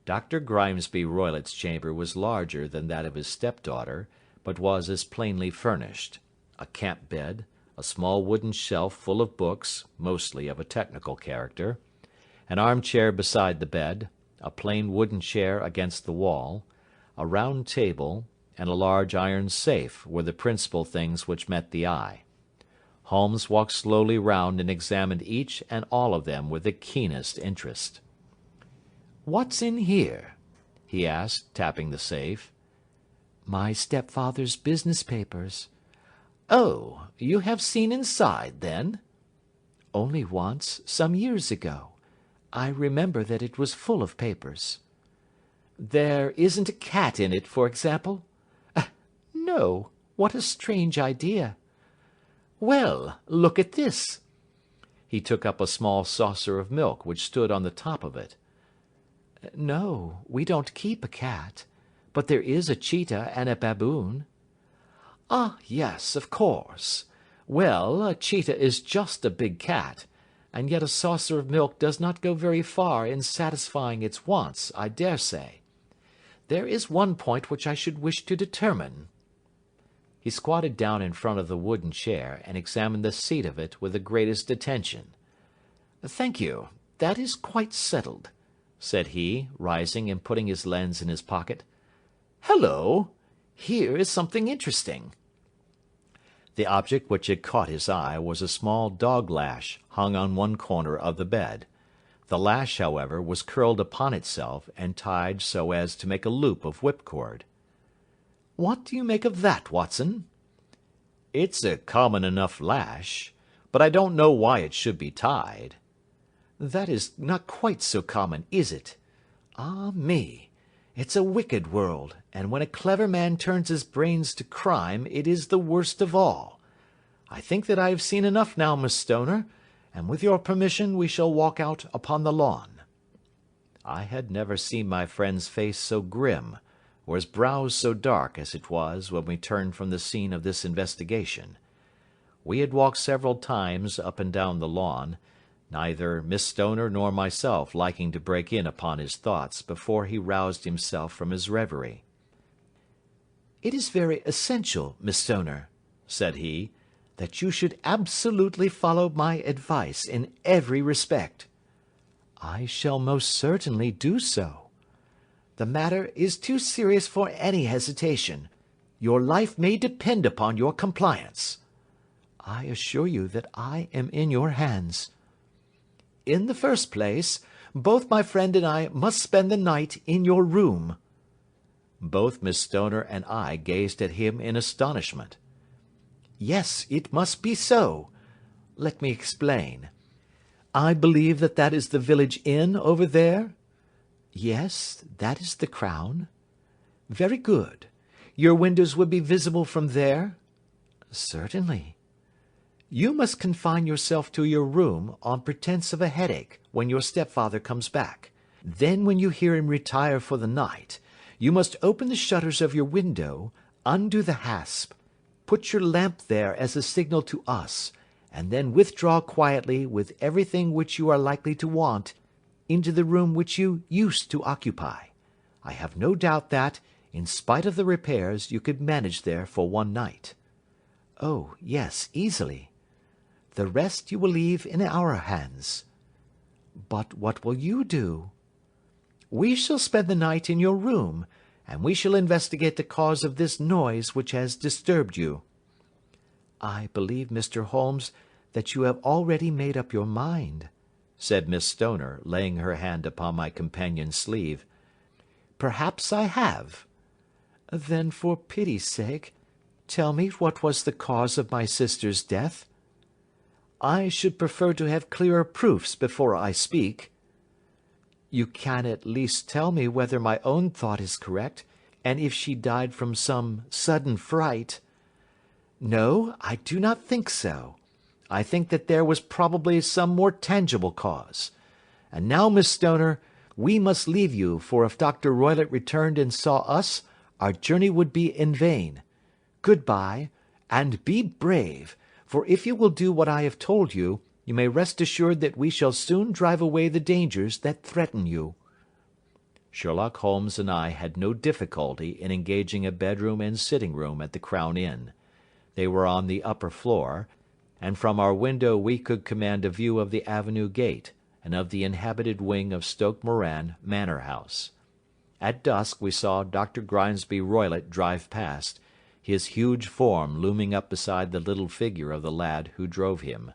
Dr. Grimesby Roylott's chamber was larger than that of his stepdaughter, but was as plainly furnished. A camp bed, a small wooden shelf full of books, mostly of a technical character, an armchair beside the bed, a plain wooden chair against the wall, a round table, and a large iron safe were the principal things which met the eye. Holmes walked slowly round and examined each and all of them with the keenest interest. "What's in here?" he asked, tapping the safe. "My stepfather's business papers." "Oh, you have seen inside, then?" "Only once, some years ago. I remember that it was full of papers." "There isn't a cat in it, for example?" "No. What a strange idea." "Well, look at this." He took up a small saucer of milk which stood on the top of it. "No, we don't keep a cat, but there is a cheetah and a baboon." "Ah, yes, of course. Well, a cheetah is just a big cat, and yet a saucer of milk does not go very far in satisfying its wants, I dare say. There is one point which I should wish to determine." He squatted down in front of the wooden chair, and examined the seat of it with the greatest attention. "Thank you, that is quite settled," said he, rising and putting his lens in his pocket. "Hello! Here is something interesting." The object which had caught his eye was a small dog lash hung on one corner of the bed. The lash, however, was curled upon itself, and tied so as to make a loop of whipcord. "What do you make of that, Watson?" "It's a common enough lash, but I don't know why it should be tied." "That is not quite so common, is it? Ah me! It's a wicked world, and when a clever man turns his brains to crime, it is the worst of all. I think that I have seen enough now, Miss Stoner, and with your permission we shall walk out upon the lawn." I had never seen my friend's face so grim, or his brows so dark as it was when we turned from the scene of this investigation. We had walked several times up and down the lawn, neither Miss Stoner nor myself liking to break in upon his thoughts before he roused himself from his reverie. "It is very essential, Miss Stoner," said he, "that you should absolutely follow my advice in every respect." "I shall most certainly do so." "The matter is too serious for any hesitation. Your life may depend upon your compliance." "I assure you that I am in your hands." "In the first place, both my friend and I must spend the night in your room." Both Miss Stoner and I gazed at him in astonishment. "Yes, it must be so. Let me explain. I believe that that is the village inn over there?" "Yes, that is the Crown." "Very good. Your windows would be visible from there?" "Certainly." You must confine yourself to your room on pretence of a headache when your stepfather comes back. Then when you hear him retire for the night, you must open the shutters of your window, undo the hasp, put your lamp there as a signal to us, and then withdraw quietly with everything which you are likely to want into the room which you used to occupy. I have no doubt that, in spite of the repairs, you could manage there for one night. Oh, yes, easily. The rest you will leave in our hands. But what will you do? We shall spend the night in your room, and we shall investigate the cause of this noise which has disturbed you. I believe, Mr. Holmes, that you have already made up your mind, said Miss Stoner, laying her hand upon my companion's sleeve. Perhaps I have. Then, for pity's sake, tell me what was the cause of my sister's death. I should prefer to have clearer proofs before I speak. You can at least tell me whether my own thought is correct, and if she died from some sudden fright. No, I do not think so. I think that there was probably some more tangible cause. And now, Miss Stoner, we must leave you, for if Dr. Roylott returned and saw us, our journey would be in vain. Good-bye, and be brave, for if you will do what I have told you, you may rest assured that we shall soon drive away the dangers that threaten you. Sherlock Holmes and I had no difficulty in engaging a bedroom and sitting-room at the Crown Inn. They were on the upper floor, and from our window we could command a view of the avenue gate, and of the inhabited wing of Stoke Moran manor house. At dusk we saw Dr. Grimesby Roylott drive past, his huge form looming up beside the little figure of the lad who drove him.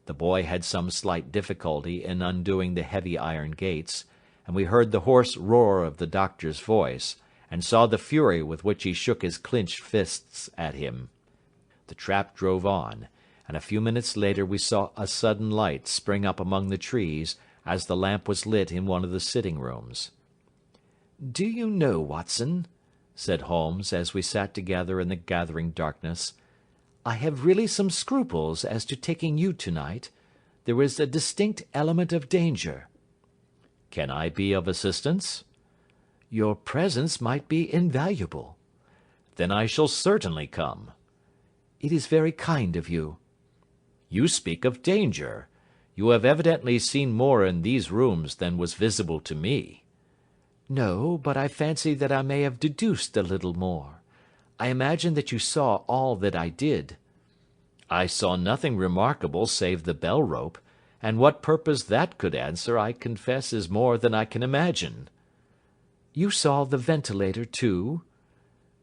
The boy had some slight difficulty in undoing the heavy iron gates, and we heard the hoarse roar of the doctor's voice, and saw the fury with which he shook his clenched fists at him. The trap drove on, and a few minutes later we saw a sudden light spring up among the trees as the lamp was lit in one of the sitting-rooms. "Do you know, Watson," said Holmes, as we sat together in the gathering darkness, "I have really some scruples as to taking you tonight. There is a distinct element of danger." "Can I be of assistance?" "Your presence might be invaluable." "Then I shall certainly come." "It is very kind of you." "You speak of danger. You have evidently seen more in these rooms than was visible to me." "No, but I fancy that I may have deduced a little more. I imagine that you saw all that I did." "I saw nothing remarkable save the bell-rope, and what purpose that could answer I confess is more than I can imagine." "You saw the ventilator too?"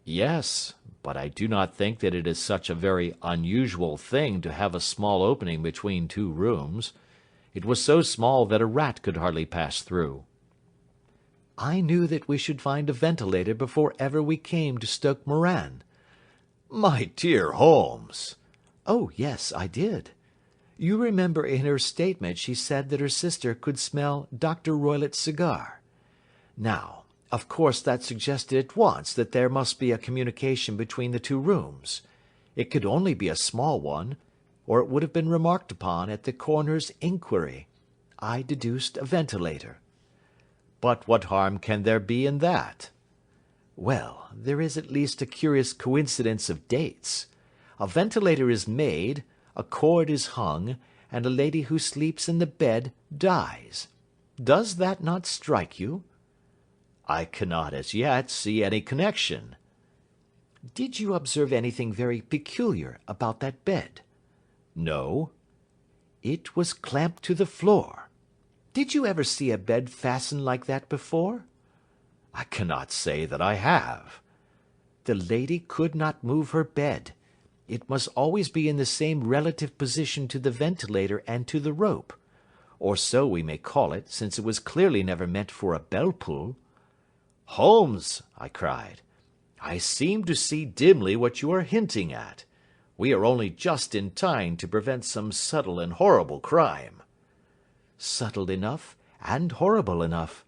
"Yes, but I do not think that it is such a very unusual thing to have a small opening between two rooms. It was so small that a rat could hardly pass through." "I knew that we should find a ventilator before ever we came to Stoke Moran." "My dear Holmes!" "Oh, yes, I did. You remember in her statement she said that her sister could smell Dr. Roylott's cigar. Now, of course that suggested at once that there must be a communication between the two rooms. It could only be a small one, or it would have been remarked upon at the coroner's inquiry. I deduced a ventilator." "But what harm can there be in that?" "Well, there is at least a curious coincidence of dates. A ventilator is made, a cord is hung, and a lady who sleeps in the bed dies. Does that not strike you?" "I cannot as yet see any connection." "Did you observe anything very peculiar about that bed?" "No." "It was clamped to the floor. Did you ever see a bed fastened like that before?" "I cannot say that I have." "The lady could not move her bed. It must always be in the same relative position to the ventilator and to the rope. Or so we may call it, since it was clearly never meant for a bell-pull." "Holmes," I cried, "I seem to see dimly what you are hinting at. We are only just in time to prevent some subtle and horrible crime." "Subtle enough, and horrible enough.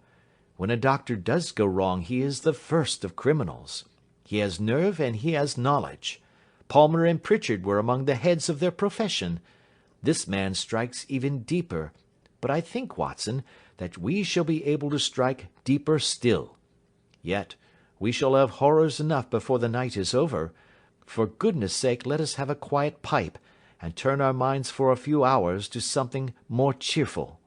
When a doctor does go wrong he is the first of criminals. He has nerve and he has knowledge. Palmer and Pritchard were among the heads of their profession. This man strikes even deeper, but I think, Watson, that we shall be able to strike deeper still. Yet we shall have horrors enough before the night is over. For goodness' sake, let us have a quiet pipe, and turn our minds for a few hours to something more cheerful."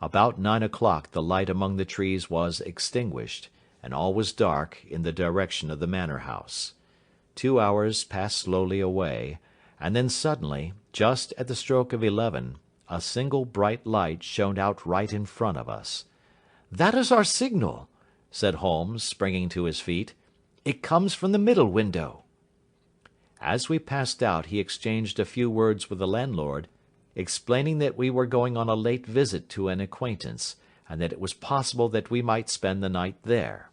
About 9 o'clock the light among the trees was extinguished, and all was dark in the direction of the manor house. 2 hours passed slowly away, and then suddenly, just at the stroke of 11, a single bright light shone out right in front of us. "That is our signal," said Holmes, springing to his feet. "It comes from the middle window." As we passed out he exchanged a few words with the landlord, explaining that we were going on a late visit to an acquaintance, and that it was possible that we might spend the night there.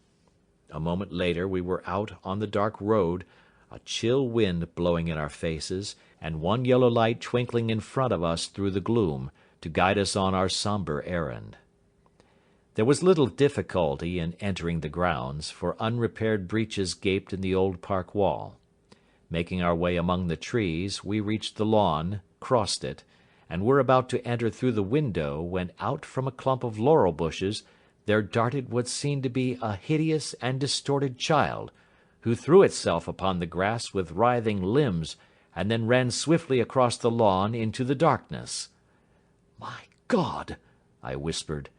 A moment later we were out on the dark road, a chill wind blowing in our faces, and one yellow light twinkling in front of us through the gloom, to guide us on our sombre errand. There was little difficulty in entering the grounds, for unrepaired breaches gaped in the old park wall. Making our way among the trees, we reached the lawn, crossed it, and were about to enter through the window, when out from a clump of laurel bushes there darted what seemed to be a hideous and distorted child, who threw itself upon the grass with writhing limbs, and then ran swiftly across the lawn into the darkness. "My God!" I whispered.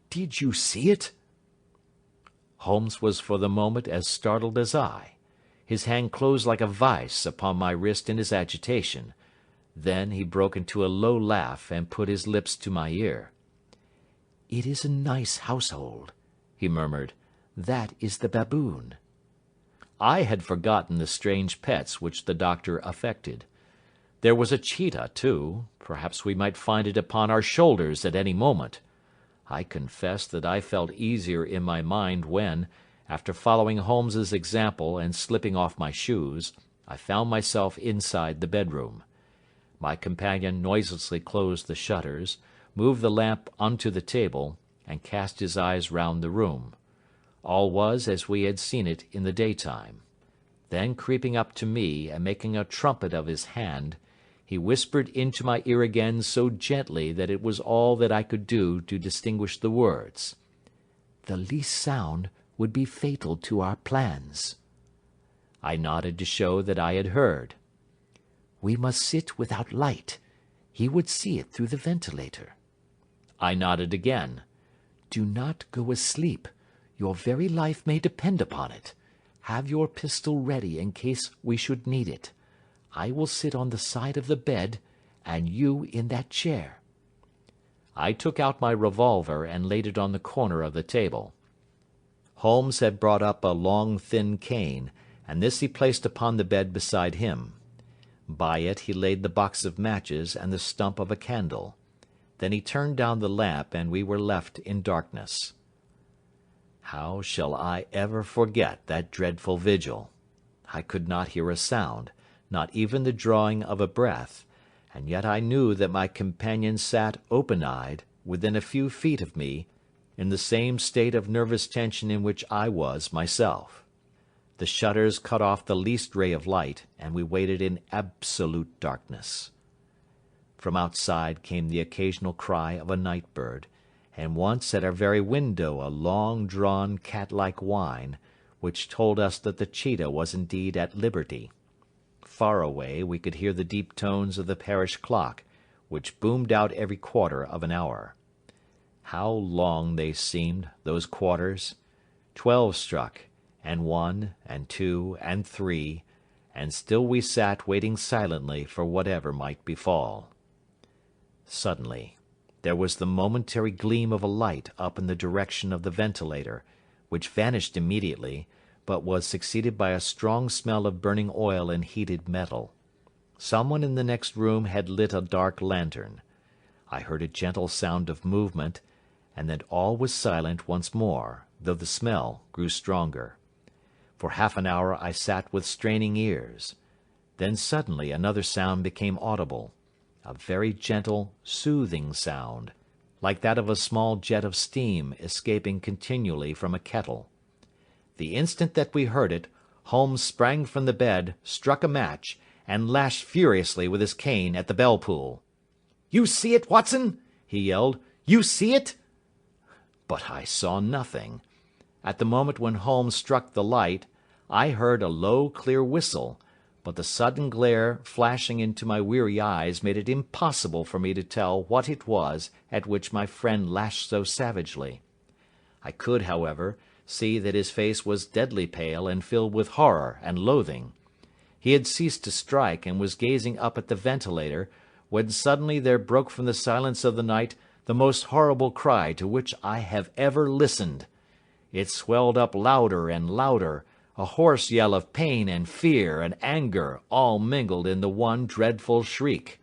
"Did you see it?" Holmes was for the moment as startled as I. His hand closed like a vice upon my wrist in his agitation. Then he broke into a low laugh and put his lips to my ear. "It is a nice household," he murmured. "That is the baboon." I had forgotten the strange pets which the doctor affected. There was a cheetah, too. Perhaps we might find it upon our shoulders at any moment. I confess that I felt easier in my mind when, after following Holmes's example and slipping off my shoes, I found myself inside the bedroom. My companion noiselessly closed the shutters, moved the lamp onto the table, and cast his eyes round the room. All was as we had seen it in the daytime. Then, creeping up to me and making a trumpet of his hand, he whispered into my ear again so gently that it was all that I could do to distinguish the words. "The least sound would be fatal to our plans." I nodded to show that I had heard. "We must sit without light. He would see it through the ventilator." I nodded again. "Do not go asleep. Your very life may depend upon it. Have your pistol ready in case we should need it. I will sit on the side of the bed, and you in that chair." I took out my revolver and laid it on the corner of the table. Holmes had brought up a long thin cane, and this he placed upon the bed beside him. By it he laid the box of matches and the stump of a candle. Then he turned down the lamp, and we were left in darkness. How shall I ever forget that dreadful vigil? I could not hear a sound, not even the drawing of a breath, and yet I knew that my companion sat open-eyed, within a few feet of me, in the same state of nervous tension in which I was myself. The shutters cut off the least ray of light, and we waited in absolute darkness. From outside came the occasional cry of a night-bird, and once at our very window a long-drawn cat-like whine, which told us that the cheetah was indeed at liberty. Far away we could hear the deep tones of the parish clock, which boomed out every quarter of an hour. How long they seemed, those quarters! 12 struck, and 1, and 2, and 3, and still we sat waiting silently for whatever might befall. Suddenly there was the momentary gleam of a light up in the direction of the ventilator, which vanished immediately, but was succeeded by a strong smell of burning oil and heated metal. Someone in the next room had lit a dark lantern. I heard a gentle sound of movement, and then all was silent once more, though the smell grew stronger. For half an hour I sat with straining ears. Then suddenly another sound became audible, a very gentle, soothing sound, like that of a small jet of steam escaping continually from a kettle. The instant that we heard it, Holmes sprang from the bed, struck a match, and lashed furiously with his cane at the bell-pull. "You see it, Watson?" he yelled. "You see it?" But I saw nothing. At the moment when Holmes struck the light, I heard a low, clear whistle, but the sudden glare flashing into my weary eyes made it impossible for me to tell what it was at which my friend lashed so savagely. I could, however, see that his face was deadly pale and filled with horror and loathing. He had ceased to strike and was gazing up at the ventilator, when suddenly there broke from the silence of the night the most horrible cry to which I have ever listened. It swelled up louder and louder, a hoarse yell of pain and fear and anger all mingled in the one dreadful shriek.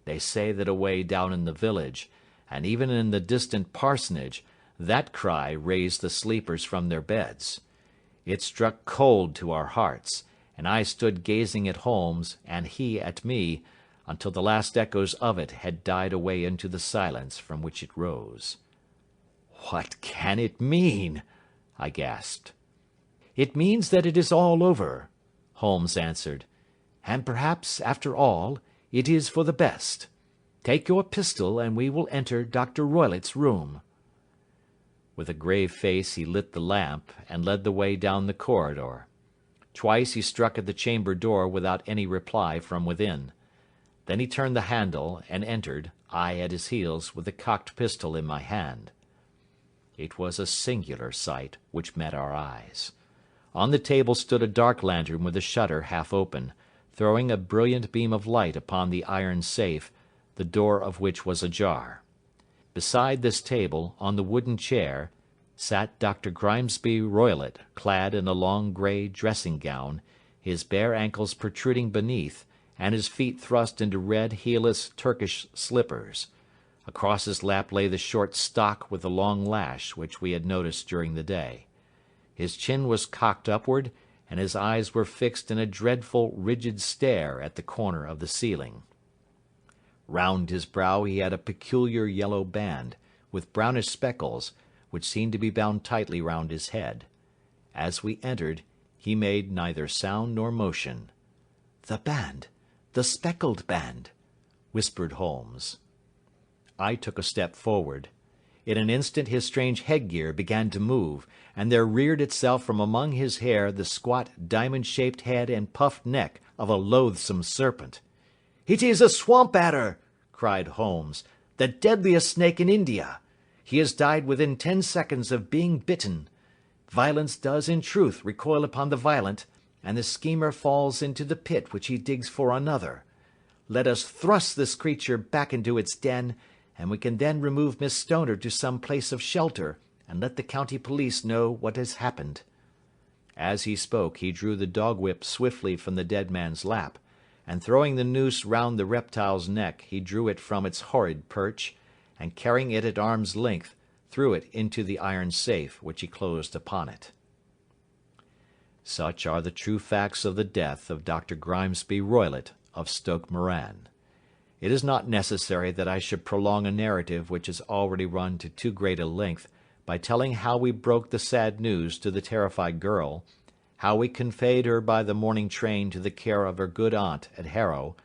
They say that away down in the village, and even in the distant parsonage, that cry raised the sleepers from their beds. It struck cold to our hearts, and I stood gazing at Holmes, and he at me, until the last echoes of it had died away into the silence from which it rose. "What can it mean?" I gasped. "It means that it is all over," Holmes answered. "And perhaps, after all, it is for the best. Take your pistol, and we will enter Dr. Roylott's room." With a grave face he lit the lamp, and led the way down the corridor. Twice he struck at the chamber door without any reply from within. Then he turned the handle, and entered, I at his heels, with the cocked pistol in my hand. It was a singular sight which met our eyes. On the table stood a dark lantern with the shutter half open, throwing a brilliant beam of light upon the iron safe, the door of which was ajar. Beside this table, on the wooden chair, sat Dr. Grimesby Roylott, clad in a long grey dressing-gown, his bare ankles protruding beneath, and his feet thrust into red heelless Turkish slippers. Across his lap lay the short stock with the long lash which we had noticed during the day. His chin was cocked upward, and his eyes were fixed in a dreadful, rigid stare at the corner of the ceiling. Round his brow he had a peculiar yellow band, with brownish speckles, which seemed to be bound tightly round his head. As we entered, he made neither sound nor motion. "The band! The Speckled Band!" whispered Holmes. I took a step forward. In an instant his strange headgear began to move, and there reared itself from among his hair the squat, diamond-shaped head and puffed neck of a loathsome serpent. "It is a swamp adder!" cried Holmes, "the deadliest snake in India. He has died within 10 seconds of being bitten. Violence does in truth recoil upon the violent, and the schemer falls into the pit which he digs for another. Let us thrust this creature back into its den, and we can then remove Miss Stoner to some place of shelter, and let the county police know what has happened." As he spoke he drew the dog-whip swiftly from the dead man's lap, and throwing the noose round the reptile's neck he drew it from its horrid perch, and carrying it at arm's length, threw it into the iron safe, which he closed upon it. Such are the true facts of the death of Dr. Grimesby Roylott of Stoke Moran. It is not necessary that I should prolong a narrative which has already run to too great a length by telling how we broke the sad news to the terrified girl, how we conveyed her by the morning train to the care of her good aunt at Harrow,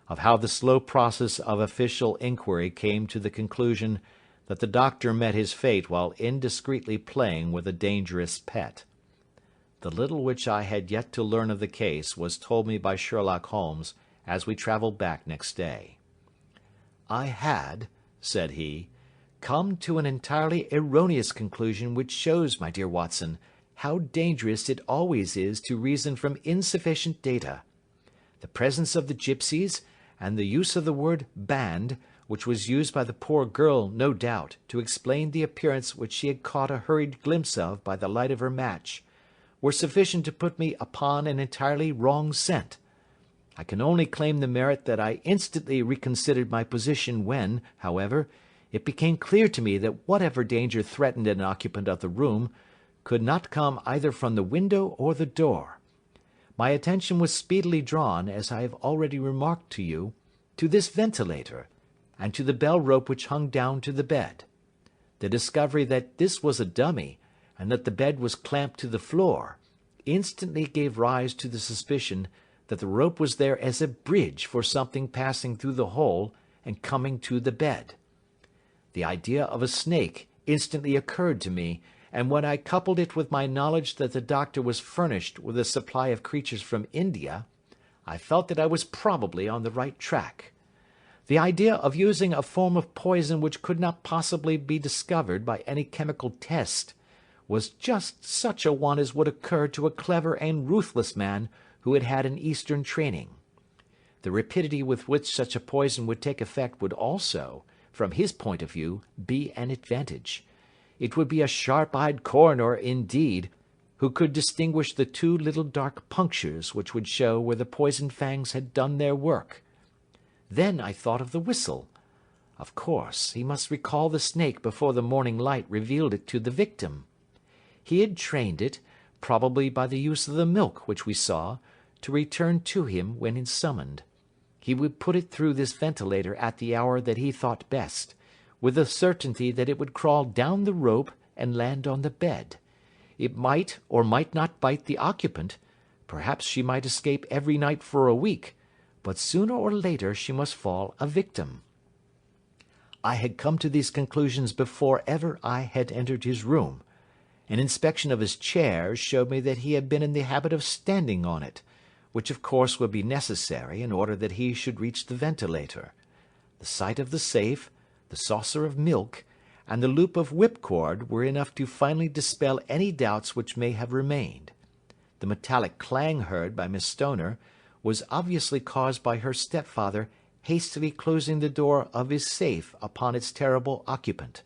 of how the slow process of official inquiry came to the conclusion that the doctor met his fate while indiscreetly playing with a dangerous pet. The little which I had yet to learn of the case was told me by Sherlock Holmes as we travelled back next day. "I had," said he, "come to an entirely erroneous conclusion which shows, my dear Watson, how dangerous it always is to reason from insufficient data. The presence of the gipsies, and the use of the word band, which was used by the poor girl, no doubt, to explain the appearance which she had caught a hurried glimpse of by the light of her match, were sufficient to put me upon an entirely wrong scent. I can only claim the merit that I instantly reconsidered my position when, however, it became clear to me that whatever danger threatened an occupant of the room could not come either from the window or the door. My attention was speedily drawn, as I have already remarked to you, to this ventilator, and to the bell rope which hung down to the bed. The discovery that this was a dummy, and that the bed was clamped to the floor, instantly gave rise to the suspicion that the rope was there as a bridge for something passing through the hole and coming to the bed. The idea of a snake instantly occurred to me, and when I coupled it with my knowledge that the doctor was furnished with a supply of creatures from India, I felt that I was probably on the right track. The idea of using a form of poison which could not possibly be discovered by any chemical test was just such a one as would occur to a clever and ruthless man who had had an Eastern training. The rapidity with which such a poison would take effect would also, from his point of view, be an advantage. It would be a sharp-eyed coroner, indeed, who could distinguish the two little dark punctures which would show where the poisoned fangs had done their work. Then I thought of the whistle. Of course, he must recall the snake before the morning light revealed it to the victim. He had trained it, probably by the use of the milk which we saw, to return to him when summoned. He would put it through this ventilator at the hour that he thought best, with the certainty that it would crawl down the rope and land on the bed. It might or might not bite the occupant. Perhaps she might escape every night for a week, but sooner or later she must fall a victim. I had come to these conclusions before ever I had entered his room. An inspection of his chair showed me that he had been in the habit of standing on it, which of course would be necessary in order that he should reach the ventilator. The sight of the safe, the saucer of milk, and the loop of whipcord were enough to finally dispel any doubts which may have remained. The metallic clang heard by Miss Stoner was obviously caused by her stepfather hastily closing the door of his safe upon its terrible occupant.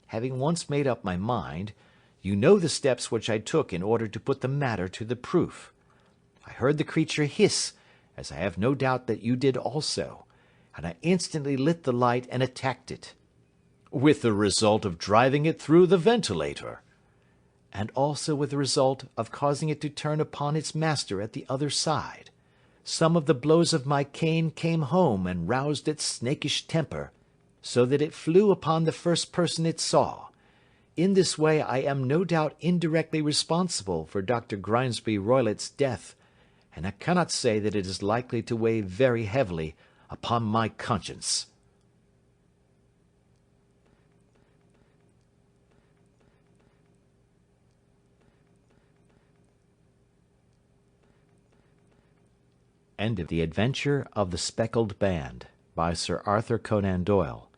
Having once made up my mind, you know the steps which I took in order to put the matter to the proof. I heard the creature hiss, as I have no doubt that you did also, and I instantly lit the light and attacked it. With the result of driving it through the ventilator. And also with the result of causing it to turn upon its master at the other side. Some of the blows of my cane came home and roused its snakish temper, so that it flew upon the first person it saw. In this way I am no doubt indirectly responsible for Dr. Grimesby Roylott's death, and I cannot say that it is likely to weigh very heavily upon my conscience. End of The Adventure of the Speckled Band by Sir Arthur Conan Doyle.